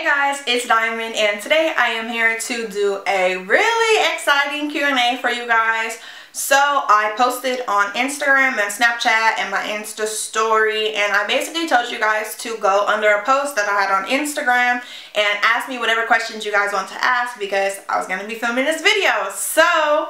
Guys, it's Diamond, and today I am here to do a really exciting Q&A for you guys. So I posted on Instagram and Snapchat and my Insta story, and I basically told you guys to go under a post that I had on Instagram and ask me whatever questions you guys want to ask because I was going to be filming this video. So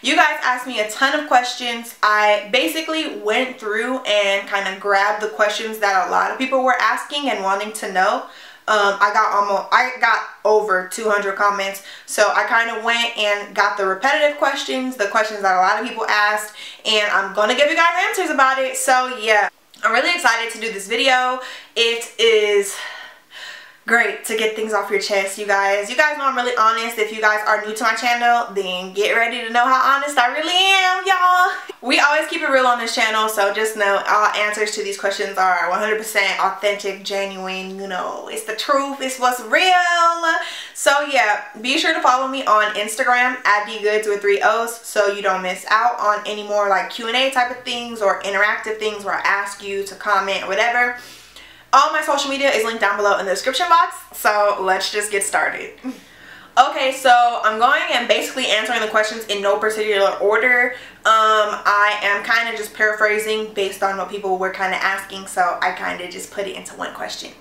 you guys asked me a ton of questions. I basically went through and kind of grabbed the questions that a lot of people were asking and wanting to know. I got over 200 comments, so I kind of went and got the repetitive questions, the questions that a lot of people asked, and I'm gonna give you guys answers about it. So yeah, I'm really excited to do this video. It is great to get things off your chest, you guys. You guys know I'm really honest. If you guys are new to my channel, then get ready to know how honest I really am, y'all. We always keep it real on this channel, so just know all answers to these questions are 100% authentic, genuine, you know, it's the truth, it's what's real. So yeah, be sure to follow me on Instagram at dgoods with 3 O's so you don't miss out on any more like Q&A type of things or interactive things where I ask you to comment or whatever. All my social media is linked down below in the description box, so let's just get started. Okay, so I'm going and basically answering the questions in no particular order. I am kind of just paraphrasing based on what people were kind of asking, so I kind of just put it into one question.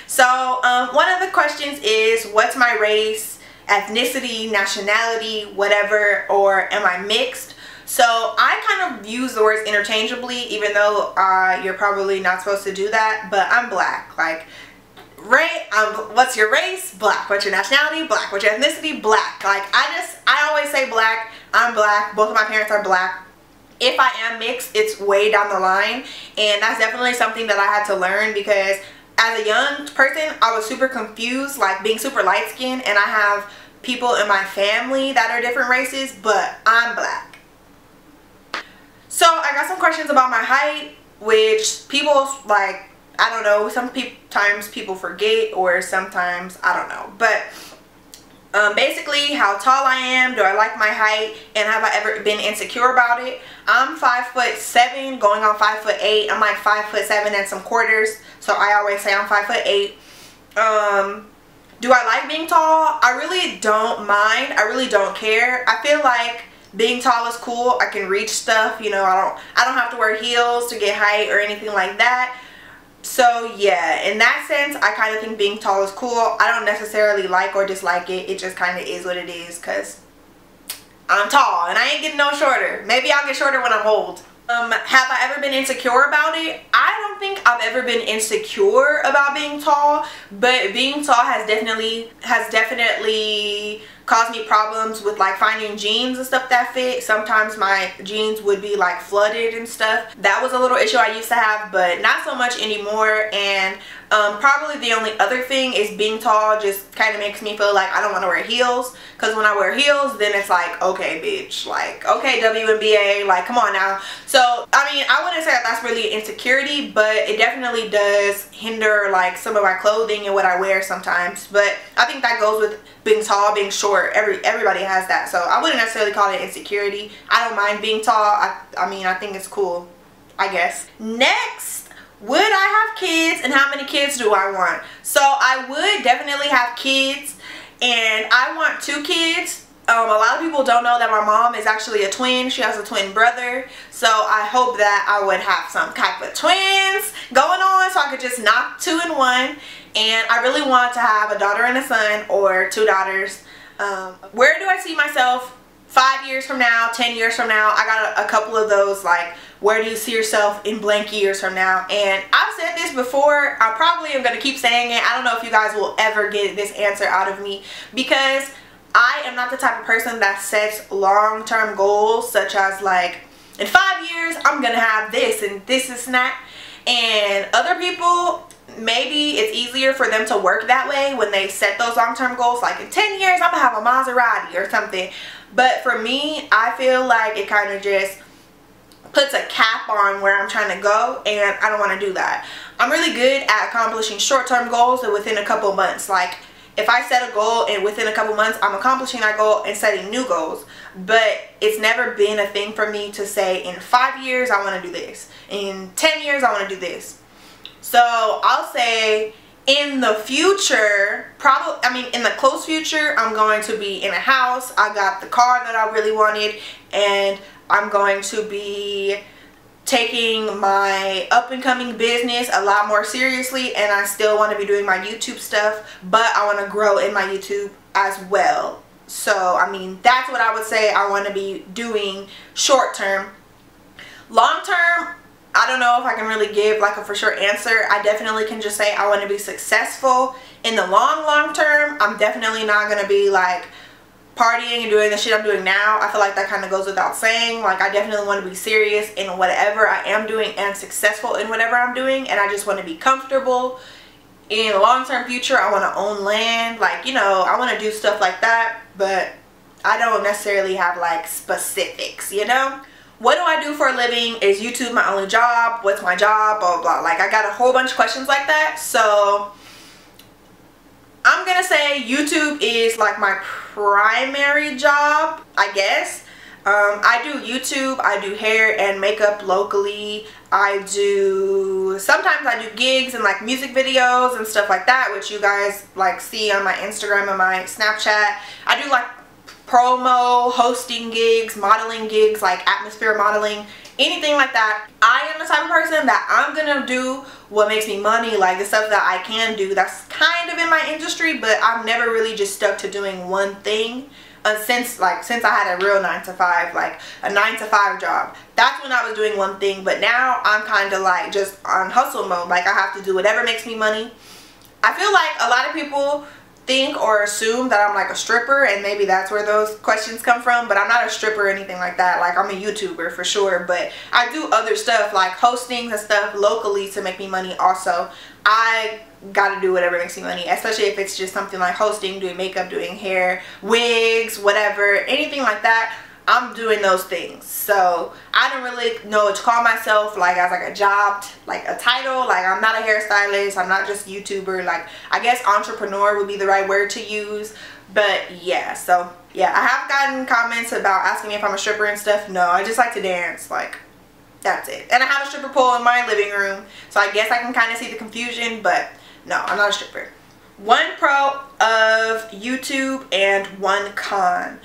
So one of the questions is, what's my race, ethnicity, nationality, whatever, or am I mixed? So I kind of use the words interchangeably, even though you're probably not supposed to do that, but I'm black. Like, what's your race? Black. What's your nationality? Black. What's your ethnicity? Black. Like, I always say black. I'm black. Both of my parents are black. If I am mixed, it's way down the line, and that's definitely something that I had to learn because as a young person, I was super confused, like being super light-skinned, and I have people in my family that are different races, but I'm black. So I got some questions about my height, which people, like, I don't know, sometimes people forget, or sometimes I don't know, but basically how tall I am, do I like my height, and have I ever been insecure about it? I'm 5'7", going on 5'8". I'm like 5'7" and some quarters, so I always say I'm 5'8". Do I like being tall? I really don't mind. I really don't care. I feel like being tall is cool. I can reach stuff, you know. I don't have to wear heels to get height or anything like that. So yeah, in that sense, I kind of think being tall is cool. I don't necessarily like or dislike it. It just kind of is what it is because I'm tall and I ain't getting no shorter. Maybe I'll get shorter when I'm old. Have I ever been insecure about it? I don't think I've ever been insecure about being tall, but being tall has definitely caused me problems with like finding jeans and stuff that fit. Sometimes my jeans would be like flooded and stuff. That was a little issue I used to have, but not so much anymore. And probably the only other thing is being tall just kind of makes me feel like I don't want to wear heels, because when I wear heels, then it's like, okay bitch, like, okay WNBA, like, come on now. So I mean, I wouldn't say that that's really insecurity, but it definitely does hinder like some of my clothing and what I wear sometimes. But I think that goes with being tall, being short. Everybody has that, so I wouldn't necessarily call it insecurity. I don't mind being tall. I mean, I think it's cool, I guess. Next, would I have kids, and how many kids do I want? So I would definitely have kids, and I want 2 kids. A lot of people don't know that my mom is actually a twin. She has a twin brother, so I hope that I would have some type of twins going on so I could just knock 2 in 1. And I really want to have a daughter and a son, or 2 daughters. Where do I see myself 5 years from now, 10 years from now? I got a couple of those, like, where do you see yourself in blank years from now? And I've said this before. I probably am going to keep saying it. I don't know if you guys will ever get this answer out of me, because I am not the type of person that sets long-term goals, such as like, in 5 years I'm gonna have this and this and that. And other people, maybe it's easier for them to work that way when they set those long-term goals, like in 10 years I'm gonna have a Maserati or something. But for me, I feel like it kind of just puts a cap on where I'm trying to go, and I don't want to do that. I'm really good at accomplishing short-term goals and within a couple months. Like, if I set a goal and within a couple months I'm accomplishing that goal and setting new goals. But it's never been a thing for me to say, in 5 years I want to do this, in 10 years I want to do this. So I'll say In the future, in the close future, I'm going to be in a house. I got the car that I really wanted, and I'm going to be taking my up-and-coming business a lot more seriously, and I still want to be doing my YouTube stuff, but I want to grow in my YouTube as well. So, I mean, that's what I would say I want to be doing short term. Long term, I don't know if I can really give like a for sure answer. I definitely can just say I want to be successful. In the long term, I'm definitely not going to be like partying and doing the shit I'm doing now. I feel like that kind of goes without saying. Like, I definitely want to be serious in whatever I am doing and successful in whatever I'm doing, and I just want to be comfortable. In the long-term future, I want to own land. Like, you know, I want to do stuff like that, but I don't necessarily have like specifics, you know? What do I do for a living? Is YouTube my only job? What's my job? Blah, blah, blah. Like, I got a whole bunch of questions like that. So I'm gonna say YouTube is like my primary job, I guess. I do YouTube, I do hair and makeup locally. Sometimes I do gigs and like music videos and stuff like that, which you guys like see on my Instagram and my Snapchat. I do like promo, hosting gigs, modeling gigs, like atmosphere modeling, anything like that. I am the type of person that I'm gonna do what makes me money, like the stuff that I can do that's kind of in my industry, but I've never really just stuck to doing one thing since I had a real 9-to-5, like a 9-to-5 job. That's when I was doing one thing, but now I'm kind of like just on hustle mode. Like, I have to do whatever makes me money. I feel like a lot of people think or assume that I'm like a stripper, and maybe that's where those questions come from, but I'm not a stripper or anything like that. Like, I'm a YouTuber for sure, but I do other stuff like hosting and stuff locally to make me money also. I gotta do whatever makes me money, especially if it's just something like hosting, doing makeup, doing hair, wigs, whatever, anything like that. I'm doing those things. So I don't really know what to call myself like as like a job, like a title. Like, I'm not a hairstylist, I'm not just YouTuber. Like, I guess entrepreneur would be the right word to use. But yeah, so yeah, I have gotten comments about asking me if I'm a stripper and stuff. No, I just like to dance. Like, that's it. And I have a stripper pole in my living room, so I guess I can kind of see the confusion, but no, I'm not a stripper. One pro of YouTube and one con.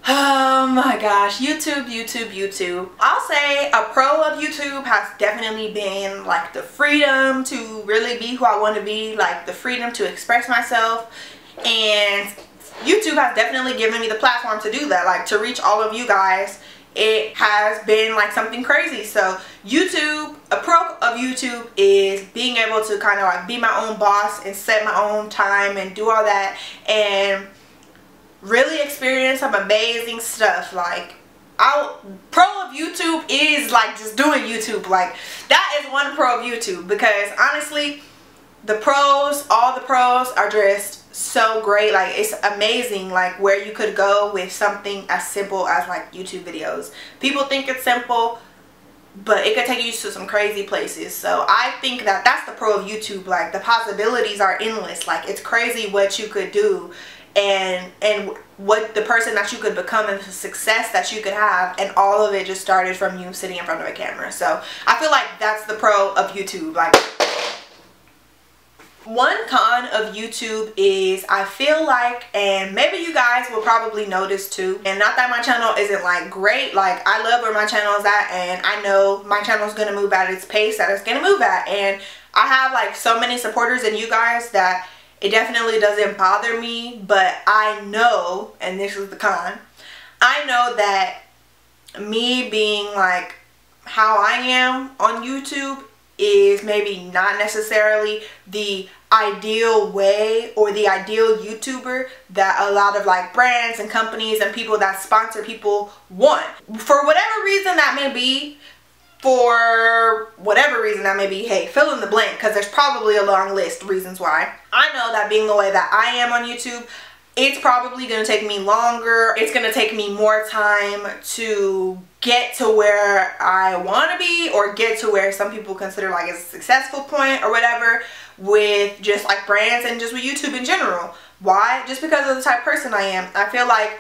Oh my gosh, YouTube. I'll say a pro of YouTube has definitely been like the freedom to really be who I want to be, like the freedom to express myself, and YouTube has definitely given me the platform to do that, like to reach all of you guys. It has been like something crazy. So YouTube, a pro of YouTube is being able to kind of like be my own boss and set my own time and do all that and really experience some amazing stuff. Like, pro of YouTube is like just doing YouTube. Like, that is one pro of YouTube, because honestly, all the pros are just so great. Like, it's amazing like where you could go with something as simple as like YouTube videos. People think it's simple, but it could take you to some crazy places. So I think that that's the pro of YouTube. Like, the possibilities are endless. Like, it's crazy what you could do and what the person that you could become and the success that you could have, and all of it just started from you sitting in front of a camera. So I feel like that's the pro of YouTube. Like, one con of YouTube is I feel like, and maybe you guys will probably notice too, and not that my channel isn't like great, like I love where my channel is at, and I know my channel is going to move at its pace that it's going to move at, and I have like so many supporters in you guys that it definitely doesn't bother me. But I know, and this is the con, I know that me being like how I am on YouTube is maybe not necessarily the ideal way or the ideal YouTuber that a lot of like brands and companies and people that sponsor people want. For whatever reason that may be, hey, fill in the blank, because there's probably a long list of reasons why. I know that being the way that I am on YouTube, it's probably going to take me longer. It's going to take me more time to get to where I want to be, or get to where some people consider like a successful point or whatever, with just like brands and just with YouTube in general. Why? Just because of the type of person I am. I feel like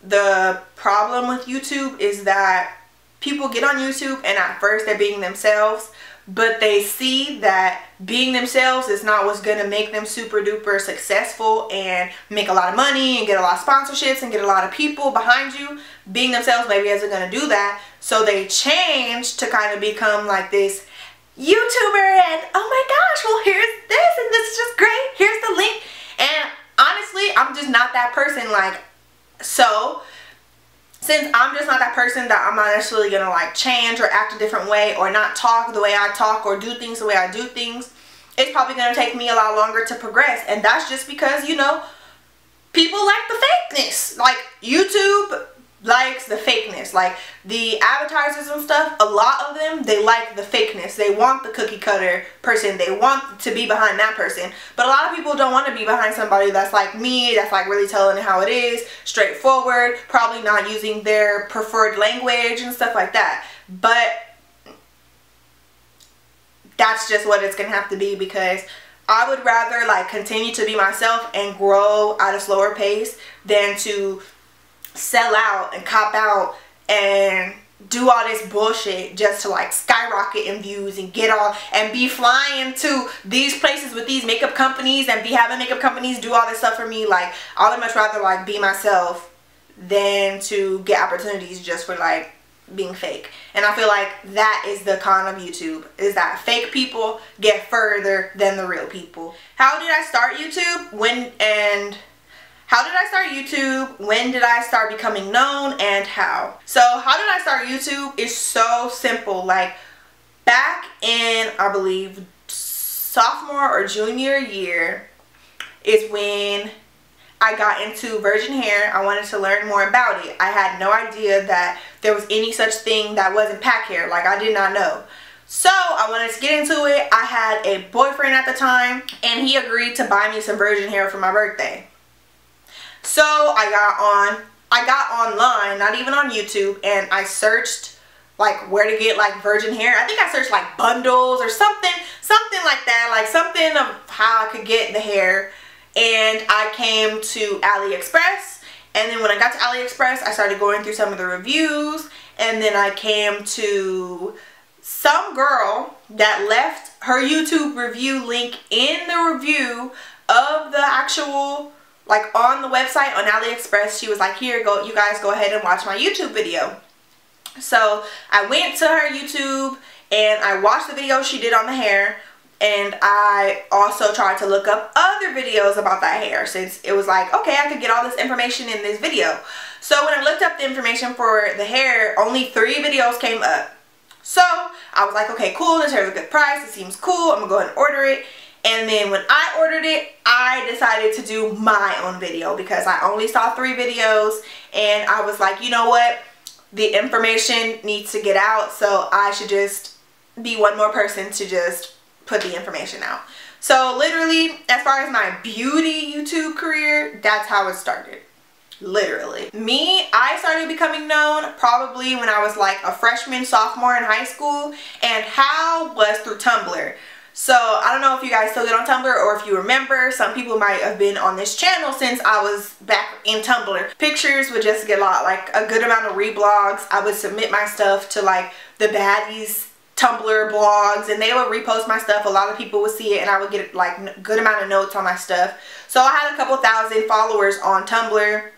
the problem with YouTube is that people get on YouTube and at first they're being themselves, but they see that being themselves is not what's gonna make them super duper successful and make a lot of money and get a lot of sponsorships and get a lot of people behind you. Being themselves maybe isn't gonna do that, so they change to kind of become like this YouTuber, and oh my gosh, well here's this and this is just great, here's the link. And honestly, I'm just not that person. Like, so since I'm just not that person, that I'm not necessarily gonna like change or act a different way or not talk the way I talk or do things the way I do things, it's probably gonna take me a lot longer to progress. And that's just because, you know, people like the fakeness. Like, YouTube likes the fakeness. Like, the advertisers and stuff, a lot of them, they like the fakeness. They want the cookie cutter person. They want to be behind that person. But a lot of people don't want to be behind somebody that's like me, that's like really telling it how it is, straightforward, probably not using their preferred language and stuff like that. But that's just what it's gonna have to be, because I would rather like continue to be myself and grow at a slower pace than to sell out and cop out and do all this bullshit just to like skyrocket in views and get all and be flying to these places with these makeup companies and be having makeup companies do all this stuff for me. Like, I would much rather like be myself than to get opportunities just for like being fake. And I feel like that is the con of YouTube, is that fake people get further than the real people. How did I start YouTube? How did I start YouTube? When did I start becoming known, and how? So how did I start YouTube is so simple. Like, back in, I believe, sophomore or junior year is when I got into virgin hair. I wanted to learn more about it. I had no idea that there was any such thing that wasn't pack hair. Like, I did not know. So I wanted to get into it. I had a boyfriend at the time, and he agreed to buy me some virgin hair for my birthday. So I got online, not even on YouTube, and I searched like where to get like virgin hair. I think I searched like bundles or something like that, like something of how I could get the hair. And I came to AliExpress, and then when I got to AliExpress, I started going through some of the reviews, and then I came to some girl that left her YouTube review link in the review of the actual, like on the website on AliExpress. She was like, here, go, you guys go ahead and watch my YouTube video. So I went to her YouTube and I watched the video she did on the hair, and I also tried to look up other videos about that hair, since it was like, okay, I could get all this information in this video. So when I looked up the information for the hair, only 3 videos came up. So I was like, okay, cool, this hair is a good price, it seems cool, I'm gonna go ahead and order it. And then when I ordered it, I decided to do my own video, because I only saw 3 videos, and I was like, you know what, the information needs to get out, so I should just be one more person to just put the information out. So literally, as far as my beauty YouTube career, that's how it started. Literally. Me, I started becoming known probably when I was like a freshman, sophomore in high school, and how was through Tumblr. So I don't know if you guys still get on Tumblr, or if you remember, some people might have been on this channel since I was back in Tumblr. Pictures would just get a lot, like a good amount of reblogs. I would submit my stuff to like the baddies Tumblr blogs, and they would repost my stuff. A lot of people would see it, and I would get like a good amount of notes on my stuff. So I had a couple thousand followers on Tumblr,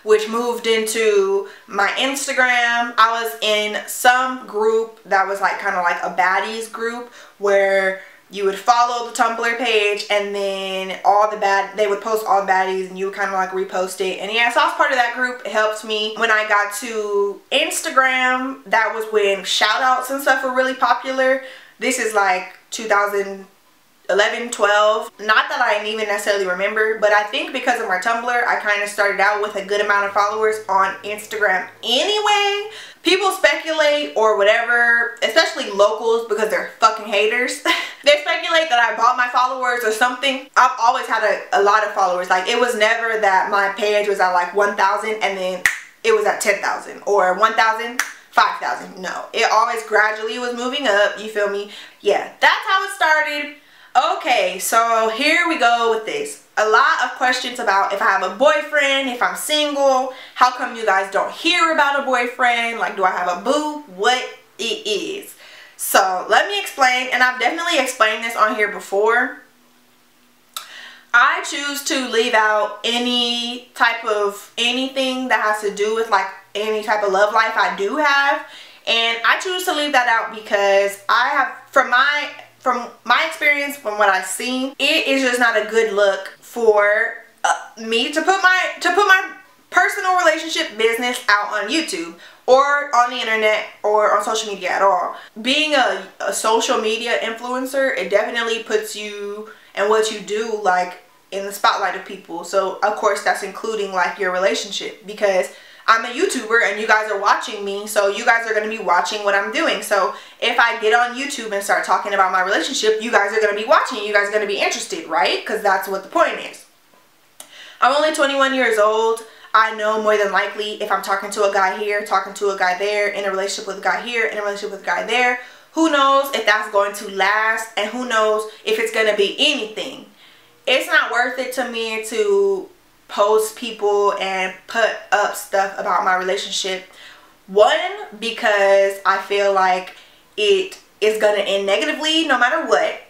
which moved into my Instagram. I was in some group that was like kind of like a baddies group, where you would follow the Tumblr page, and then they would post all the baddies, and you would kind of like repost it. And yeah, so I was part of that group. It helped me. When I got to Instagram, that was when shout outs and stuff were really popular. This is like 2011, 12. Not that I even necessarily remember, but I think because of my Tumblr, I kind of started out with a good amount of followers on Instagram anyway. People speculate or whatever, especially locals, because they're fucking haters. They speculate that I bought my followers or something. I've always had a lot of followers. Like, it was never that my page was at like 1,000 and then it was at 10,000 or 1,000, 5,000. No, it always gradually was moving up, you feel me? Yeah, that's how it started. Okay, so here we go with this. A lot of questions about if I have a boyfriend, if I'm single, how come you guys don't hear about a boyfriend, like do I have a boo, what it is. So let me explain, and I've definitely explained this on here before. I choose to leave out any type of anything that has to do with like any type of love life I do have, and I choose to leave that out because I have, from my experience, from what I've seen, it is just not a good look for me to put my personal relationship business out on YouTube or on the internet or on social media at all. Being a social media influencer, it definitely puts you and what you do like in the spotlight of people. So of course that's including like your relationship, because I'm a YouTuber and you guys are watching me, so you guys are going to be watching what I'm doing. So if I get on YouTube and start talking about my relationship, you guys are going to be watching, you guys are going to be interested, right? Because that's what the point is. I'm only 21 years old. I know more than likely if I'm talking to a guy here, talking to a guy there, in a relationship with a guy here, in a relationship with a guy there, who knows if that's going to last, and who knows if it's going to be anything. It's not worth it to me to post people and put up stuff about my relationship. One, because I feel like it is going to end negatively no matter what.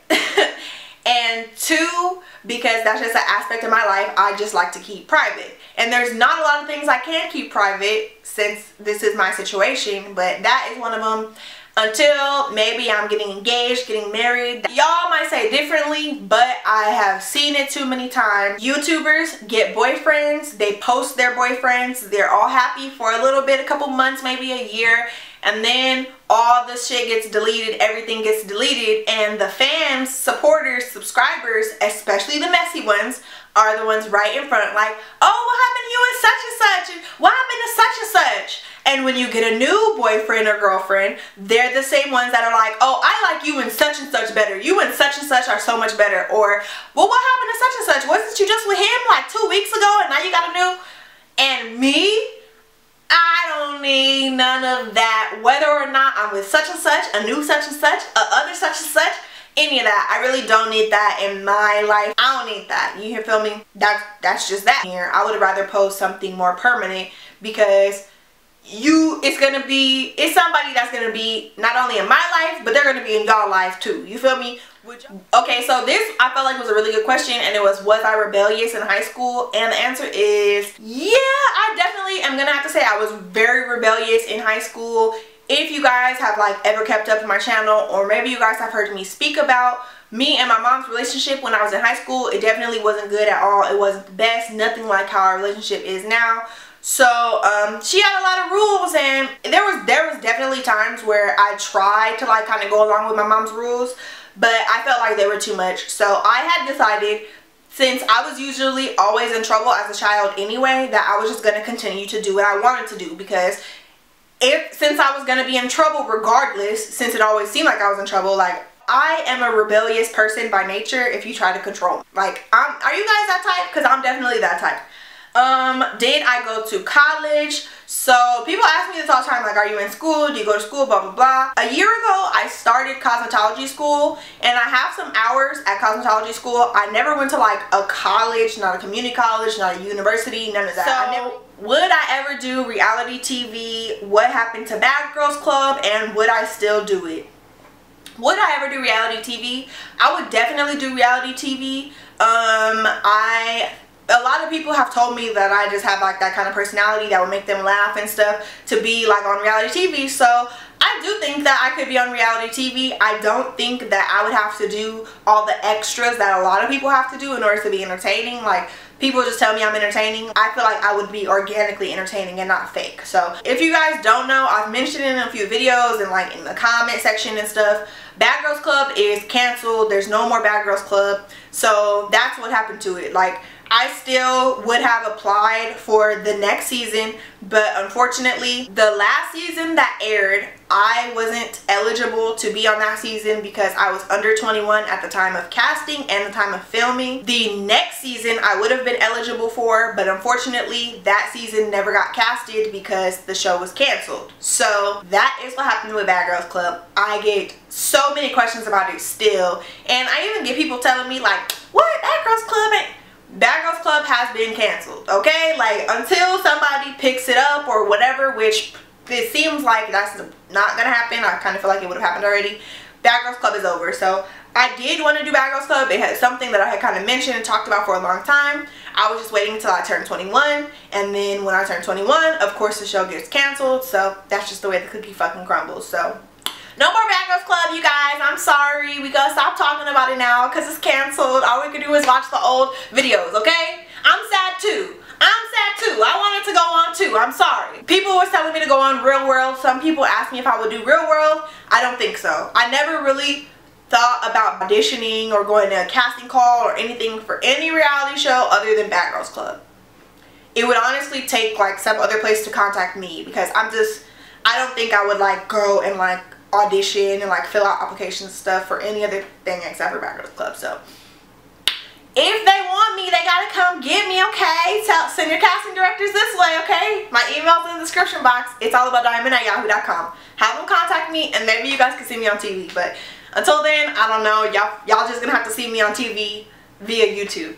And two, because that's just an aspect of my life I just like to keep private. And there's not a lot of things I can keep private since this is my situation, but that is one of them. Until maybe I'm getting engaged, getting married. Y'all might say differently, but I have seen it too many times. YouTubers get boyfriends, they post their boyfriends, they're all happy for a little bit, a couple months, maybe a year, and then all the shit gets deleted, everything gets deleted, and the fans, supporters, subscribers, especially the messy ones, are the ones right in front like, oh, what happened to you and such and such, and what happened to such and such? And when you get a new boyfriend or girlfriend, they're the same ones that are like, oh, I like you and such better. You and such are so much better. Or, well, what happened to such and such? Wasn't you just with him like 2 weeks ago and now you got a new? And me, I don't need none of that. Whether or not I'm with such and such, a new such and such, a other such and such, any of that. I really don't need that in my life. I don't need that. You feel me? That's just that here. I would rather post something more permanent, because it's somebody that's gonna be not only in my life, but they're gonna be in y'all life too. You feel me? Okay, so this I felt like was a really good question, and it was I rebellious in high school? And the answer is yeah. I definitely am gonna have to say I was very rebellious in high school. If you guys have like ever kept up with my channel, or maybe you guys have heard me speak about me and my mom's relationship when I was in high school, it definitely wasn't good at all. It wasn't the best, nothing like how our relationship is now. So she had a lot of rules, and there was definitely times where I tried to like kind of go along with my mom's rules, but I felt like they were too much. So I had decided, since I was usually always in trouble as a child anyway, that I was just going to continue to do what I wanted to do, because since I was going to be in trouble regardless, since it always seemed like I was in trouble, like I am a rebellious person by nature if you try to control me. Like, are you guys that type? Because I'm definitely that type. Did I go to college? So people ask me this all the time, like, are you in school? Do you go to school? Blah, blah, blah. A year ago, I started cosmetology school, and I have some hours at cosmetology school. I never went to like a college, not a community college, not a university, none of that. So, would I ever do reality TV? What happened to Bad Girls Club? And would I still do it? Would I ever do reality TV? I would definitely do reality TV. A lot of people have told me that I just have like that kind of personality that would make them laugh and stuff to be like on reality TV. So I do think that I could be on reality TV. I don't think that I would have to do all the extras that a lot of people have to do in order to be entertaining. Like, people just tell me I'm entertaining. I feel like I would be organically entertaining and not fake. So if you guys don't know, I've mentioned it in a few videos and like in the comment section and stuff. Bad Girls Club is canceled. There's no more Bad Girls Club. So that's what happened to it. Like, I still would have applied for the next season, but unfortunately the last season that aired, I wasn't eligible to be on that season because I was under 21 at the time of casting and the time of filming. The next season I would have been eligible for, but unfortunately that season never got casted because the show was canceled. So that is what happened with Bad Girls Club. I get so many questions about it still, and I even get people telling me like, what, Bad Girls Club ain't... Bad Girls Club has been canceled, okay? Like, until somebody picks it up or whatever, which it seems like that's not gonna happen. I kind of feel like it would have happened already. Bad Girls Club is over. So I did want to do Bad Girls Club. It had something that I had kind of mentioned and talked about for a long time. I was just waiting until I turned 21, and then when I turned 21, of course the show gets canceled. So that's just the way the cookie fucking crumbles. So no more Bad Girls Club, you guys. I'm sorry. We gotta stop talking about it now because it's canceled. All we can do is watch the old videos, okay? I'm sad too. I'm sad too. I wanted to go on too. I'm sorry. People were telling me to go on Real World. Some people asked me if I would do Real World. I don't think so. I never really thought about auditioning or going to a casting call or anything for any reality show other than Bad Girls Club. It would honestly take like some other place to contact me because I don't think I would like go and like audition and like fill out applications and stuff for any other thing except for Bad Girls Club. So if they want me, they gotta come get me, okay? Send your casting directors this way, okay? My email's in the description box. It's all about dymond@yahoo.com. Have them contact me and maybe you guys can see me on TV. But until then, I don't know. Y'all just gonna have to see me on TV via YouTube.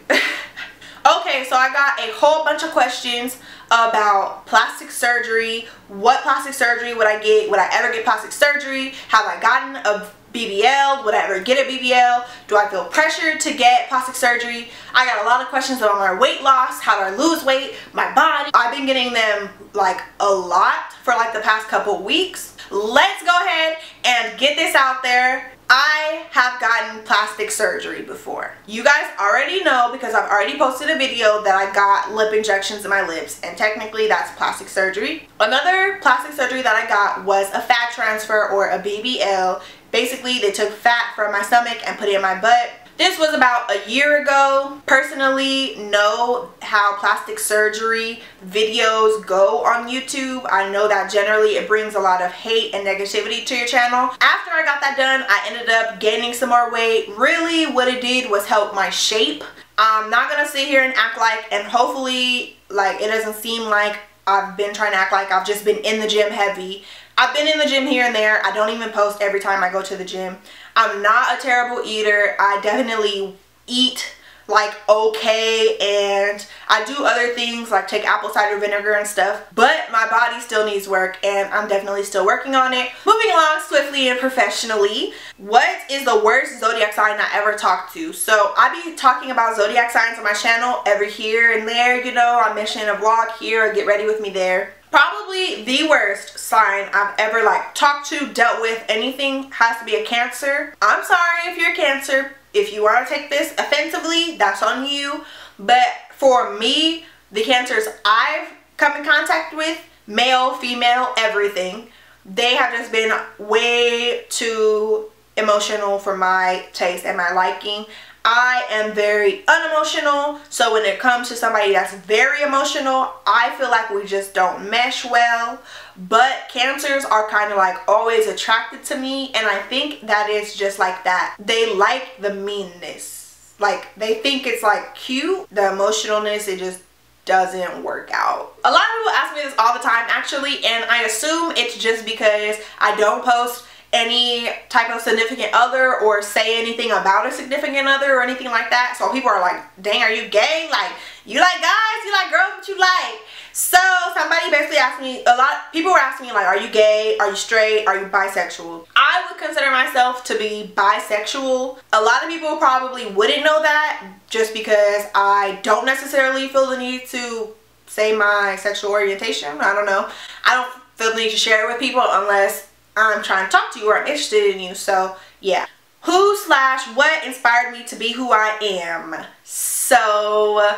Okay, so I got a whole bunch of questions about plastic surgery. What plastic surgery would I get? Would I ever get plastic surgery? Have I gotten a BBL? Would I ever get a BBL? Do I feel pressured to get plastic surgery? I got a lot of questions about my weight loss. How do I lose weight? My body. I've been getting them like a lot for like the past couple weeks. Let's go ahead and get this out there. I have gotten plastic surgery before. You guys already know because I've already posted a video that I got lip injections in my lips, and technically that's plastic surgery. Another plastic surgery that I got was a fat transfer or a BBL. Basically, they took fat from my stomach and put it in my butt. This was about a year ago. Personally, know how plastic surgery videos go on YouTube. I know that generally it brings a lot of hate and negativity to your channel. After I got that done, I ended up gaining some more weight. Really, what it did was help my shape. I'm not gonna sit here and act like, and hopefully, like, it doesn't seem like I've been trying to act like I've just been in the gym heavy. I've been in the gym here and there. I don't even post every time I go to the gym. I'm not a terrible eater. I definitely eat like okay, and I do other things like take apple cider vinegar and stuff, but my body still needs work and I'm definitely still working on it. Moving along swiftly and professionally, what is the worst zodiac sign I ever talked to? So I be talking about zodiac signs on my channel every here and there, you know. I mention a vlog here or get ready with me there. Probably the worst sign I've ever like talked to, dealt with, anything has to be a Cancer. I'm sorry if you're a Cancer. If you want to take this offensively, that's on you. But for me, the Cancers I've come in contact with, male, female, everything, they have just been way too emotional for my taste and my liking. I am very unemotional, so when it comes to somebody that's very emotional, I feel like we just don't mesh well. But Cancers are kind of like always attracted to me, and I think that is just like that. They like the meanness. Like, they think it's like cute. The emotionalness, it just doesn't work out. A lot of people ask me this all the time actually, and I assume it's just because I don't post any type of significant other or say anything about a significant other or anything like that. So people are like, dang, are you gay? Like, you like guys? You like girls? What you like? So somebody basically asked me, people were asking me like, are you gay? Are you straight? Are you bisexual? I would consider myself to be bisexual. A lot of people probably wouldn't know that just because I don't necessarily feel the need to say my sexual orientation. I don't know. I don't feel the need to share it with people unless I'm trying to talk to you or I'm interested in you. So yeah. Who/what inspired me to be who I am? So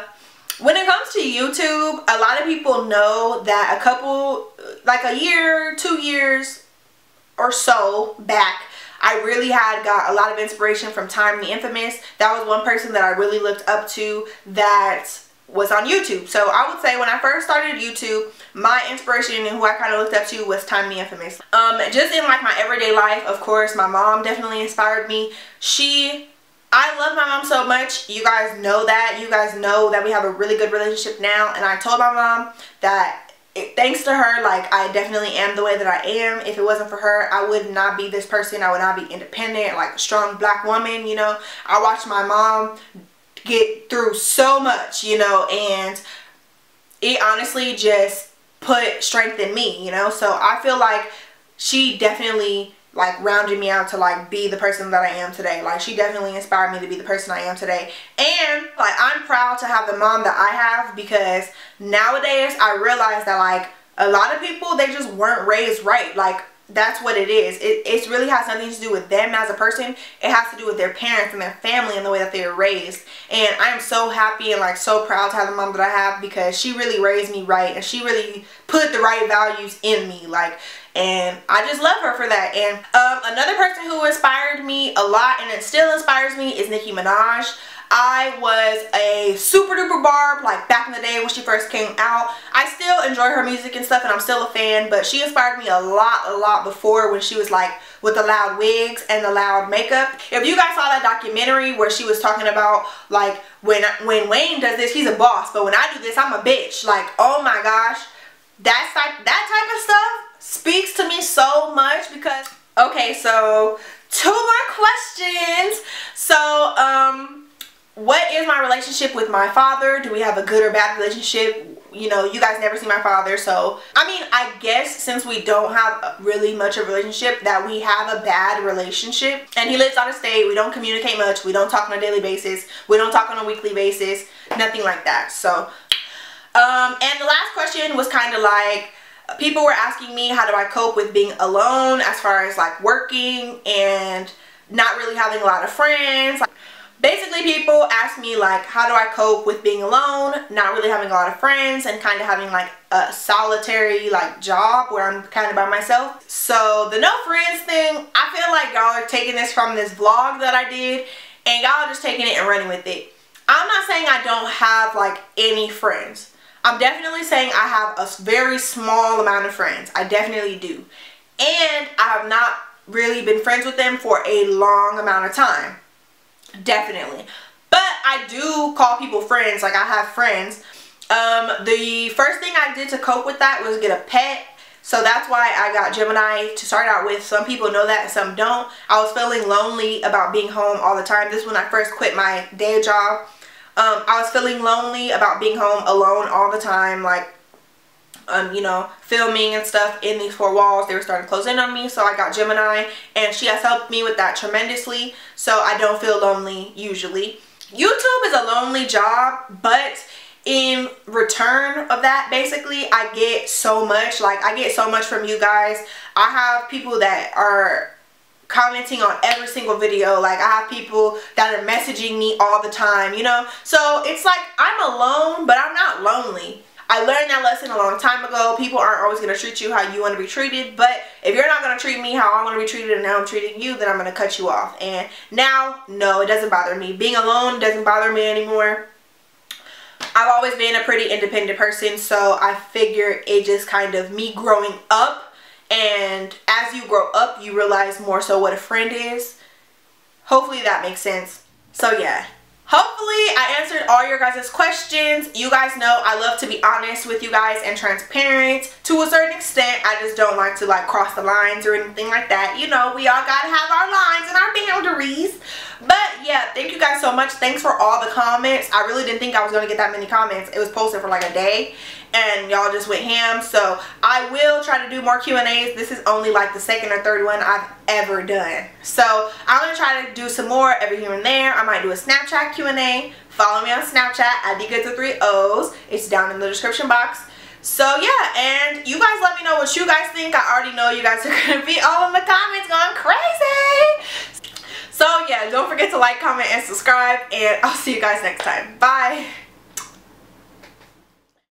when it comes to YouTube, a lot of people know that like a year, 2 years or so back, I really had got a lot of inspiration from Time the Infamous. That was one person that I really looked up to that was on YouTube. So I would say when I first started YouTube, my inspiration and who I kind of looked up to was Time the Infamous. Just in like my everyday life, of course, my mom definitely inspired me. I love my mom so much. You guys know that. You guys know that we have a really good relationship now, and I told my mom that thanks to her, like, I definitely am the way that I am. If it wasn't for her, I would not be this person. I would not be independent, like a strong black woman, you know. I watched my mom get through so much, you know, and it honestly just put strength in me, you know. So I feel like she definitely like rounded me out to like be the person that I am today. Like she definitely inspired me to be the person I am today. And like I'm proud to have the mom that I have, because nowadays I realize that like a lot of people, they just weren't raised right. Like that's what it is. It really has nothing to do with them as a person. It has to do with their parents and their family and the way that they were raised. And I am so happy and like so proud to have the mom that I have, because she really raised me right and she really put the right values in me. Like, and I just love her for that. And another person who inspired me a lot, and it still inspires me, is Nicki Minaj. I was a super duper Barb like back in the day when she first came out. I still enjoy her music and stuff, and I'm still a fan, but she inspired me a lot before, when she was like with the loud wigs and the loud makeup. If you guys saw that documentary where she was talking about like when Wayne does this, he's a boss, but when I do this, I'm a bitch. Like, oh my gosh, that type of stuff speaks to me so much. Because okay, so 2 more questions. So what is my relationship with my father? Do we have a good or bad relationship? You know, you guys never see my father, so I mean, I guess since we don't have really much of a relationship, that we have a bad relationship. And he lives out of state. We don't communicate much. We don't talk on a daily basis. We don't talk on a weekly basis. Nothing like that. So and the last question was kind of like, people were asking me, how do I cope with being alone, as far as like working and not really having a lot of friends. Like, basically people ask me like, how do I cope with being alone, not really having a lot of friends, and kind of having like a solitary like job where I'm kind of by myself. So the no friends thing, I feel like y'all are taking this from this vlog that I did, and y'all are just taking it and running with it. I'm not saying I don't have like any friends. I'm definitely saying I have a very small amount of friends. I definitely do. And I have not really been friends with them for a long amount of time. Definitely. But I do call people friends. Like, I have friends. The first thing I did to cope with that was get a pet. So that's why I got Gemini to start out with. Some people know that and some don't. I was feeling lonely about being home all the time. This is when I first quit my day job. I was feeling lonely about being home alone all the time, like, you know, filming and stuff in these 4 walls. They were starting to close in on me, so I got Gemini, and she has helped me with that tremendously, so I don't feel lonely usually. YouTube is a lonely job, but in return of that, basically, I get so much. Like, I get so much from you guys. I have people that are commenting on every single video. Like, I have people that are messaging me all the time, you know. So it's like I'm alone, but I'm not lonely. I learned that lesson a long time ago. People aren't always going to treat you how you want to be treated, but if you're not going to treat me how I want to be treated and now I'm treating you, then I'm going to cut you off. And now, no, it doesn't bother me. Being alone doesn't bother me anymore. I've always been a pretty independent person, so I figure it just kind of me growing up. And as you grow up, you realize more so what a friend is. Hopefully that makes sense. So yeah, hopefully I answered all your guys' questions. You guys know I love to be honest with you guys and transparent to a certain extent. I just don't like to like cross the lines or anything like that. You know, we all gotta have our lines and our boundaries. But yeah, thank you guys so much. Thanks for all the comments. I really didn't think I was gonna get that many comments. It was posted for like a day and y'all just went ham. So I will try to do more Q&As. This is only like the 2nd or 3rd one I've ever done. So I'm gonna try to do some more every here and there. I might do a Snapchat Q&A. Follow me on Snapchat at dgooods with 3 O's. It's down in the description box. So yeah, and you guys let me know what you guys think. I already know you guys are gonna be all in the comments going crazy. So yeah, don't forget to like, comment, and subscribe, and I'll see you guys next time. Bye.